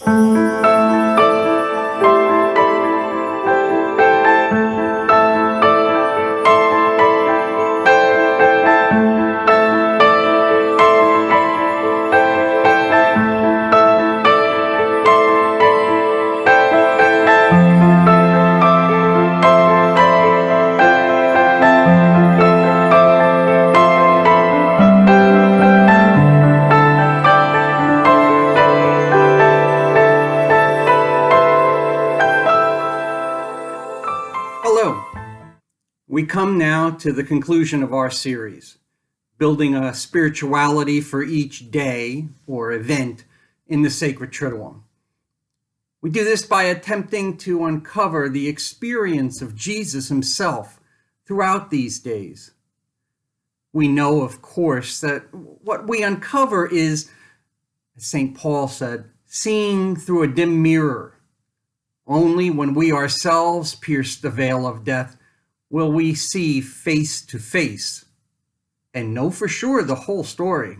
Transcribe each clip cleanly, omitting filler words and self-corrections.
Hello. We come now to the conclusion of our series, building a spirituality for each day or event in the sacred Triduum. We do this by attempting to uncover the experience of Jesus himself throughout these days. We know, of course, that what we uncover is, as St. Paul said, seeing through a dim mirror. Only when we ourselves pierce the veil of death will we see face to face and know for sure the whole story.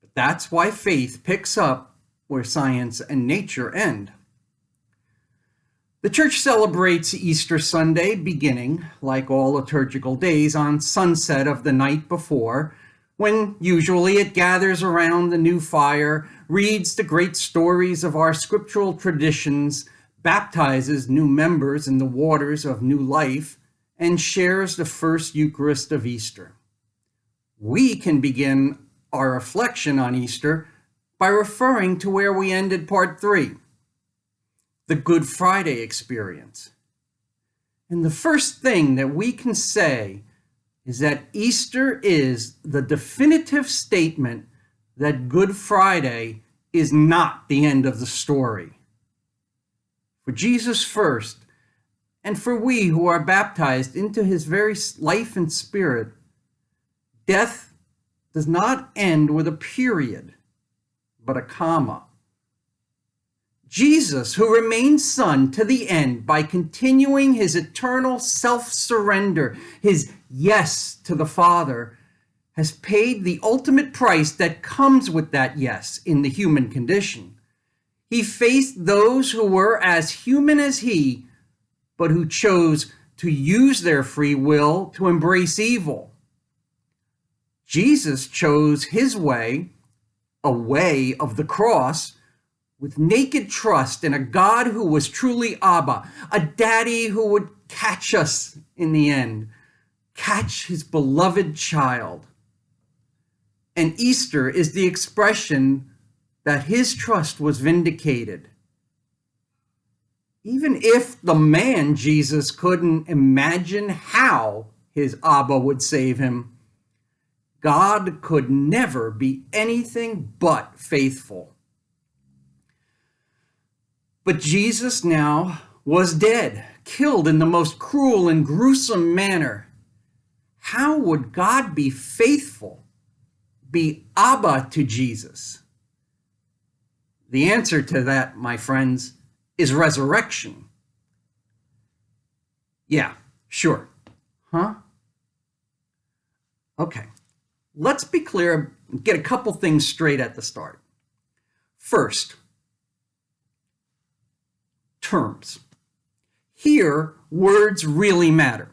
But that's why faith picks up where science and nature end. The Church celebrates Easter Sunday beginning, like all liturgical days, on sunset of the night before, when usually it gathers around the new fire, reads the great stories of our scriptural traditions, baptizes new members in the waters of new life, and shares the first Eucharist of Easter. We can begin our reflection on Easter by referring to where we ended part 3, the Good Friday experience. And the first thing that we can say is that Easter is the definitive statement that Good Friday is not the end of the story. For Jesus first, and for we who are baptized into his very life and spirit, death does not end with a period, but a comma. Jesus, who remains Son to the end by continuing his eternal self-surrender, his yes to the Father, has paid the ultimate price that comes with that yes in the human condition. He faced those who were as human as he, but who chose to use their free will to embrace evil. Jesus chose his way, a way of the cross, with naked trust in a God who was truly Abba, a daddy who would catch us in the end, catch his beloved child. And Easter is the expression that his trust was vindicated. Even if the man Jesus couldn't imagine how his Abba would save him, God could never be anything but faithful. But Jesus now was dead, killed in the most cruel and gruesome manner. How would God be faithful, be Abba to Jesus? The answer to that, my friends, is resurrection. Yeah, sure. Huh? Okay, let's be clear and get a couple things straight at the start. First, terms. Here, words really matter.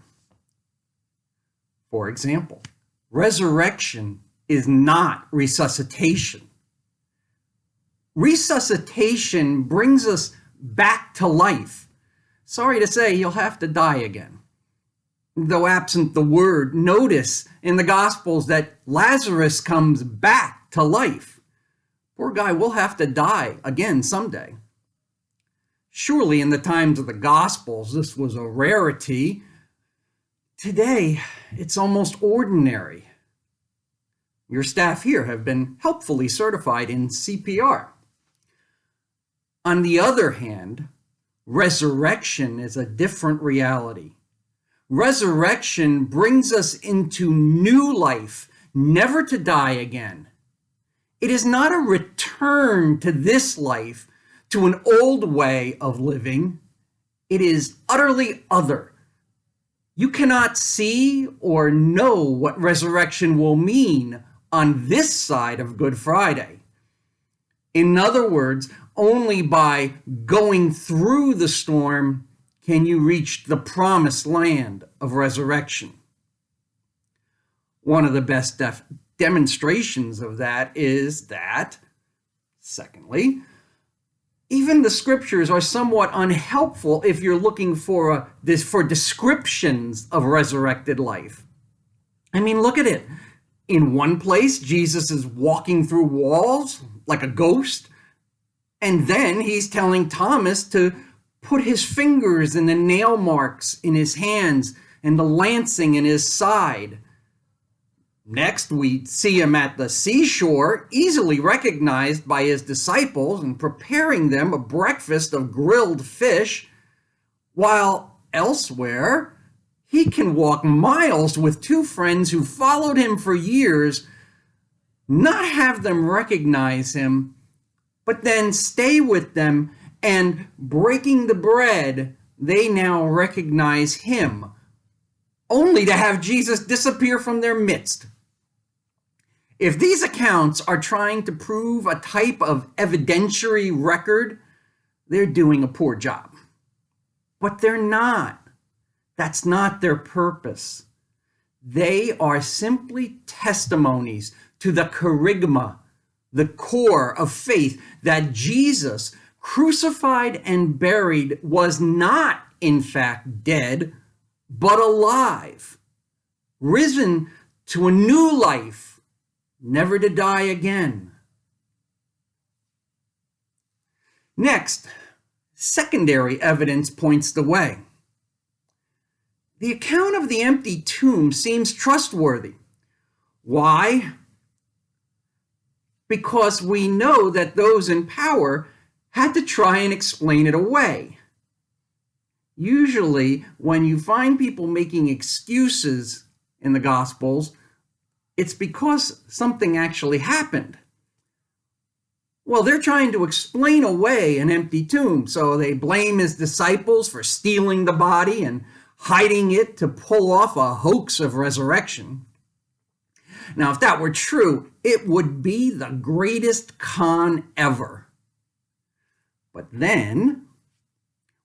For example, resurrection is not resuscitation. Resuscitation brings us back to life. Sorry to say, you'll have to die again. Though absent the word, notice in the Gospels that Lazarus comes back to life. Poor guy will have to die again someday. Surely in the times of the Gospels, this was a rarity. Today, it's almost ordinary. Your staff here have been helpfully certified in CPR. On the other hand, resurrection is a different reality. Resurrection brings us into new life, never to die again. It is not a return to this life, to an old way of living. It is utterly other. You cannot see or know what resurrection will mean on this side of Good Friday. In other words, only by going through the storm can you reach the promised land of resurrection. One of the best demonstrations of that is that, secondly, even the scriptures are somewhat unhelpful if you're looking for descriptions of resurrected life. I mean, look at it. In one place, Jesus is walking through walls like a ghost, and then he's telling Thomas to put his fingers in the nail marks in his hands and the lancing in his side. Next, we see him at the seashore, easily recognized by his disciples and preparing them a breakfast of grilled fish, while elsewhere, he can walk miles with two friends who followed him for years, not have them recognize him, but then stay with them, and breaking the bread, they now recognize him, only to have Jesus disappear from their midst. If these accounts are trying to prove a type of evidentiary record, they're doing a poor job. But they're not. That's not their purpose. They are simply testimonies to the kerygma, the core of faith, that Jesus, crucified and buried, was not, in fact, dead, but alive, risen to a new life, never to die again. Next, secondary evidence points the way. The account of the empty tomb seems trustworthy. Why? Because we know that those in power had to try and explain it away. Usually, when you find people making excuses in the Gospels, it's because something actually happened. Well, they're trying to explain away an empty tomb, so they blame his disciples for stealing the body and hiding it to pull off a hoax of resurrection. Now, if that were true, it would be the greatest con ever. But then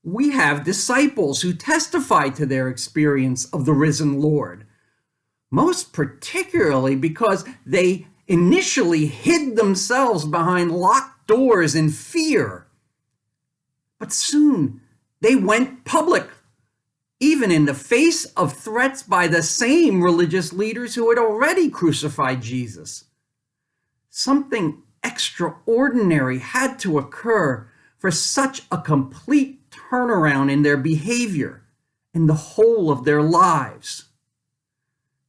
we have disciples who testify to their experience of the risen Lord, most particularly because they initially hid themselves behind locked doors in fear. But soon they went public, even in the face of threats by the same religious leaders who had already crucified Jesus. Something extraordinary had to occur for such a complete turnaround in their behavior and the whole of their lives.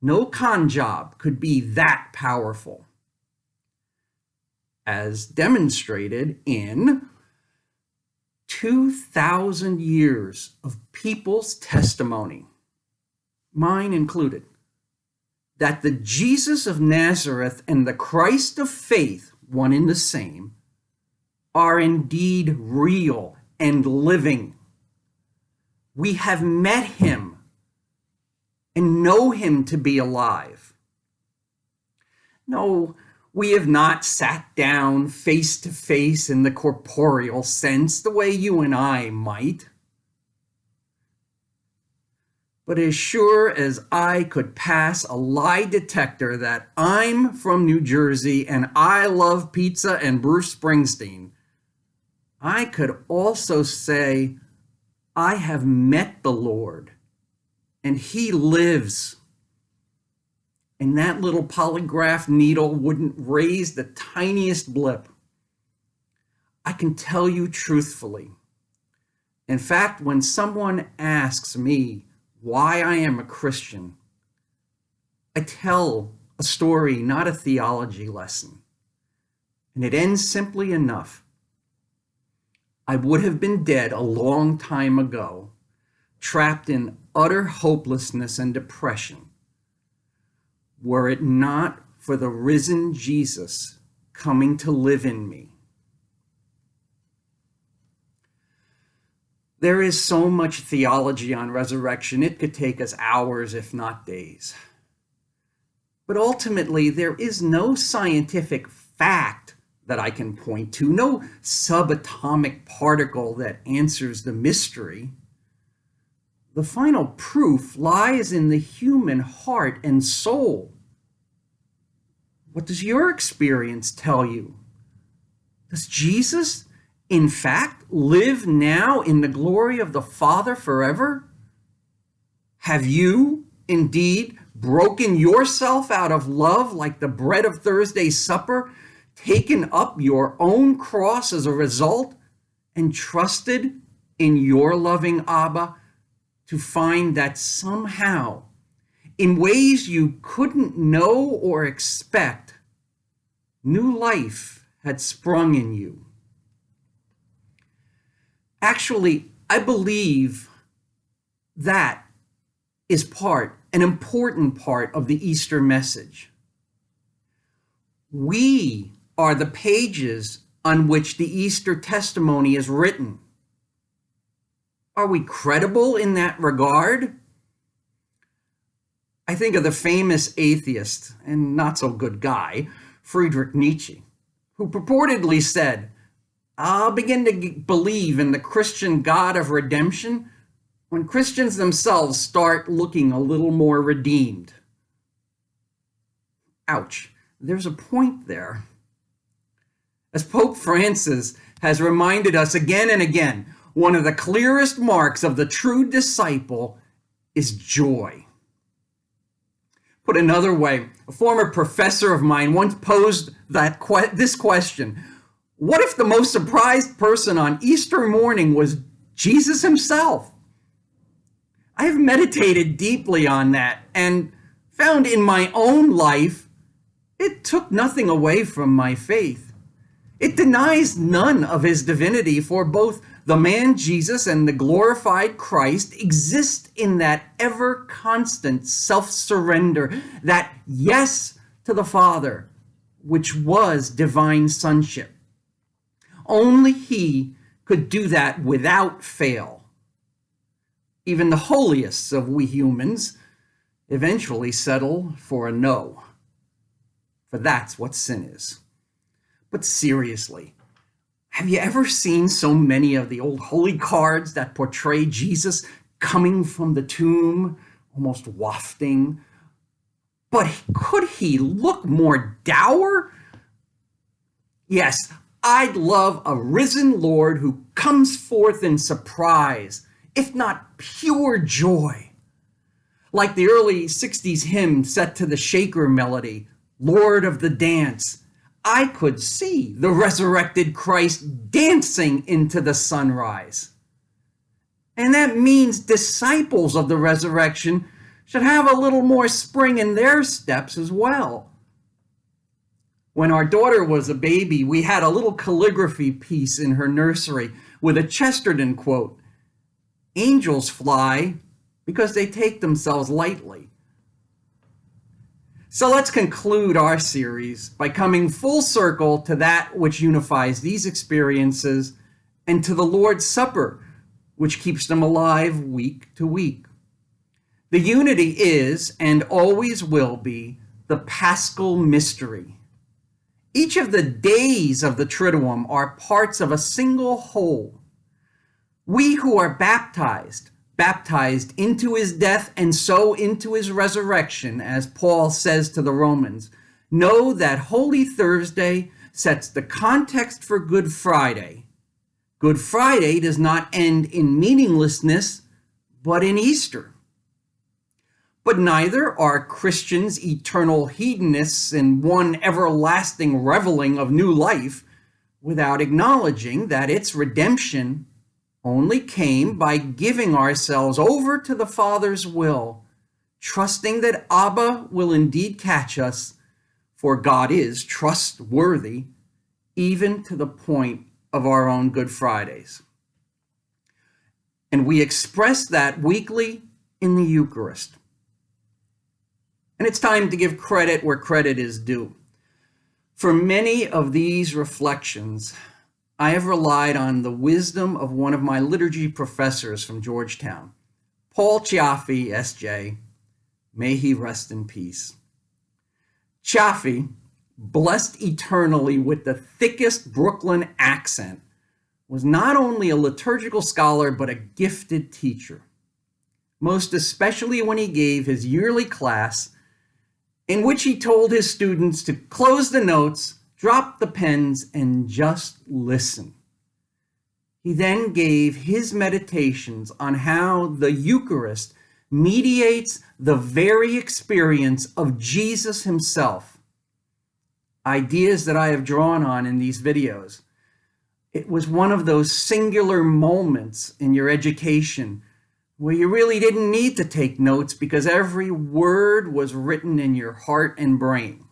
No con job could be that powerful, as demonstrated in 2,000 years of people's testimony, mine included, that the Jesus of Nazareth and the Christ of faith, one and the same, are indeed real and living. We have met him and know him to be alive. No, we have not sat down face to face in the corporeal sense the way you and I might. But as sure as I could pass a lie detector that I'm from New Jersey and I love pizza and Bruce Springsteen, I could also say I have met the Lord and he lives. And that little polygraph needle wouldn't raise the tiniest blip. I can tell you truthfully. In fact, when someone asks me why I am a Christian, I tell a story, not a theology lesson. And it ends simply enough. I would have been dead a long time ago, trapped in utter hopelessness and depression, were it not for the risen Jesus coming to live in me. There is so much theology on resurrection, it could take us hours, if not days. But ultimately, there is no scientific fact that I can point to, no subatomic particle that answers the mystery. The final proof lies in the human heart and soul. What does your experience tell you? Does Jesus, in fact, live now in the glory of the Father forever? Have you, indeed, broken yourself out of love like the bread of Thursday's supper, taken up your own cross as a result, and trusted in your loving Abba to find that somehow, in ways you couldn't know or expect, new life had sprung in you? Actually, I believe that is an important part of the Easter message. We are the pages on which the Easter testimony is written. Are we credible in that regard? I think of the famous atheist and not so good guy, Friedrich Nietzsche, who purportedly said, "I'll begin to believe in the Christian God of redemption when Christians themselves start looking a little more redeemed." Ouch, there's a point there. As Pope Francis has reminded us again and again, one of the clearest marks of the true disciple is joy. Put another way, a former professor of mine once posed this question: what if the most surprised person on Easter morning was Jesus himself? I have meditated deeply on that and found in my own life it took nothing away from my faith. It denies none of his divinity, for both the man Jesus and the glorified Christ exist in that ever constant self-surrender, that yes to the Father, which was divine sonship. Only he could do that without fail. Even the holiest of we humans eventually settle for a no, for that's what sin is. But seriously, have you ever seen so many of the old holy cards that portray Jesus coming from the tomb, almost wafting? But could he look more dour? Yes, I'd love a risen Lord who comes forth in surprise, if not pure joy. Like the early 60s hymn set to the Shaker melody, Lord of the Dance, I could see the resurrected Christ dancing into the sunrise. And that means disciples of the resurrection should have a little more spring in their steps as well. When our daughter was a baby, we had a little calligraphy piece in her nursery with a Chesterton quote: "Angels fly because they take themselves lightly." So let's conclude our series by coming full circle to that which unifies these experiences and to the Lord's Supper, which keeps them alive week to week. The unity is, and always will be, the paschal mystery. Each of the days of the Triduum are parts of a single whole. We who are baptized into his death and so into his resurrection, as Paul says to the Romans, know that Holy Thursday sets the context for Good Friday. Good Friday does not end in meaninglessness, but in Easter. But neither are Christians eternal hedonists in one everlasting reveling of new life without acknowledging that its redemption only came by giving ourselves over to the Father's will, trusting that Abba will indeed catch us, for God is trustworthy, even to the point of our own Good Fridays. And we express that weekly in the Eucharist. And it's time to give credit where credit is due. For many of these reflections, I have relied on the wisdom of one of my liturgy professors from Georgetown, Paul Ciaffi, S.J. May he rest in peace. Ciaffi blessed eternally with the thickest Brooklyn accent, was not only a liturgical scholar, but a gifted teacher, most especially when he gave his yearly class, in which he told his students to close the notes, drop the pens, and just listen. He then gave his meditations on how the Eucharist mediates the very experience of Jesus himself. Ideas that I have drawn on in these videos. It was one of those singular moments in your education where you really didn't need to take notes because every word was written in your heart and brain.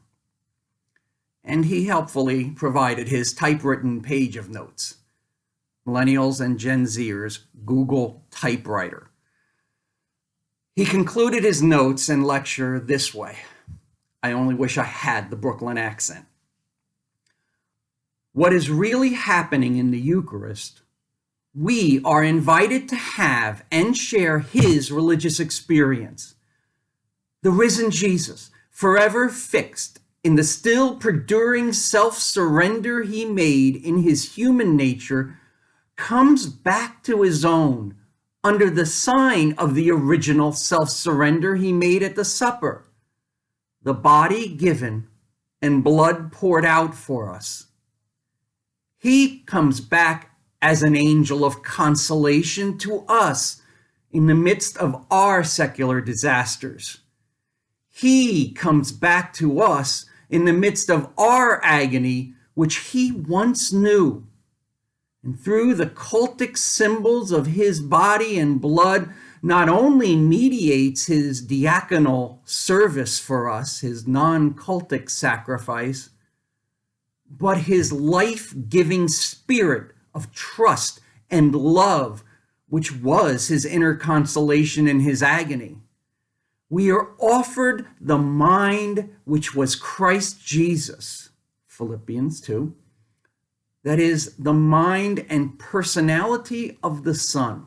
And he helpfully provided his typewritten page of notes. Millennials and Gen Zers, Google typewriter. He concluded his notes and lecture this way. I only wish I had the Brooklyn accent. What is really happening in the Eucharist, we are invited to have and share his religious experience. The risen Jesus, forever fixed in the still perduring self-surrender he made in his human nature, comes back to his own under the sign of the original self-surrender he made at the supper, the body given and blood poured out for us. He comes back as an angel of consolation to us in the midst of our secular disasters. He comes back to us in the midst of our agony, which he once knew. And through the cultic symbols of his body and blood, not only mediates his diaconal service for us, his non-cultic sacrifice, but his life-giving spirit of trust and love, which was his inner consolation in his agony. We are offered the mind which was Christ Jesus, Philippians 2, that is, the mind and personality of the Son.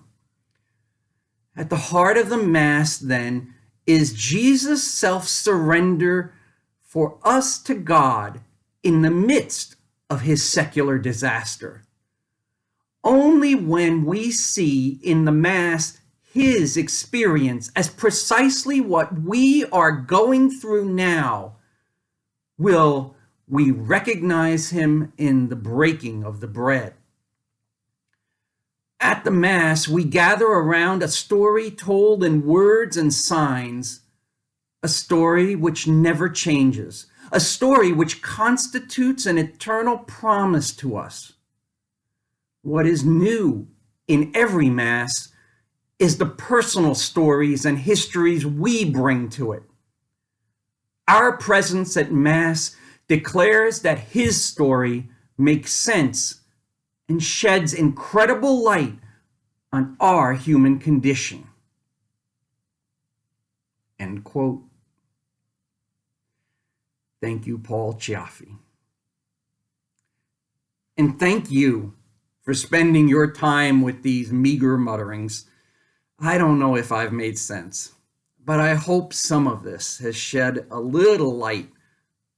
At the heart of the Mass, then, is Jesus' self-surrender for us to God in the midst of his secular disaster. Only when we see in the Mass his experience as precisely what we are going through now will we recognize him in the breaking of the bread. At the Mass, we gather around a story told in words and signs, a story which never changes, a story which constitutes an eternal promise to us. What is new in every Mass is the personal stories and histories we bring to it. Our presence at Mass declares that his story makes sense and sheds incredible light on our human condition. End quote. Thank you, Paul Chiaffi. And thank you for spending your time with these meager mutterings. I don't know if I've made sense, but I hope some of this has shed a little light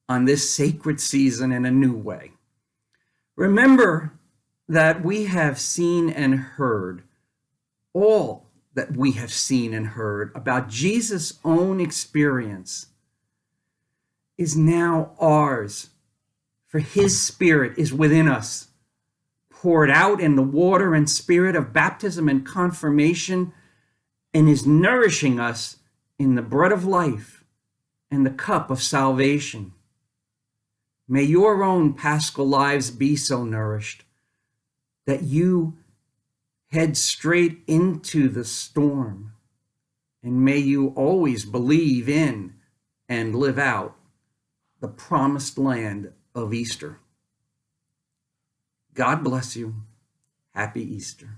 on this sacred season in a new way. Remember that we have seen and heard all that we have seen and heard about Jesus' own experience is now ours, for his Spirit is within us, poured out in the water and spirit of baptism and confirmation, and is nourishing us in the bread of life and the cup of salvation. May your own paschal lives be so nourished that you head straight into the storm, and may you always believe in and live out the promised land of Easter. God bless you. Happy Easter.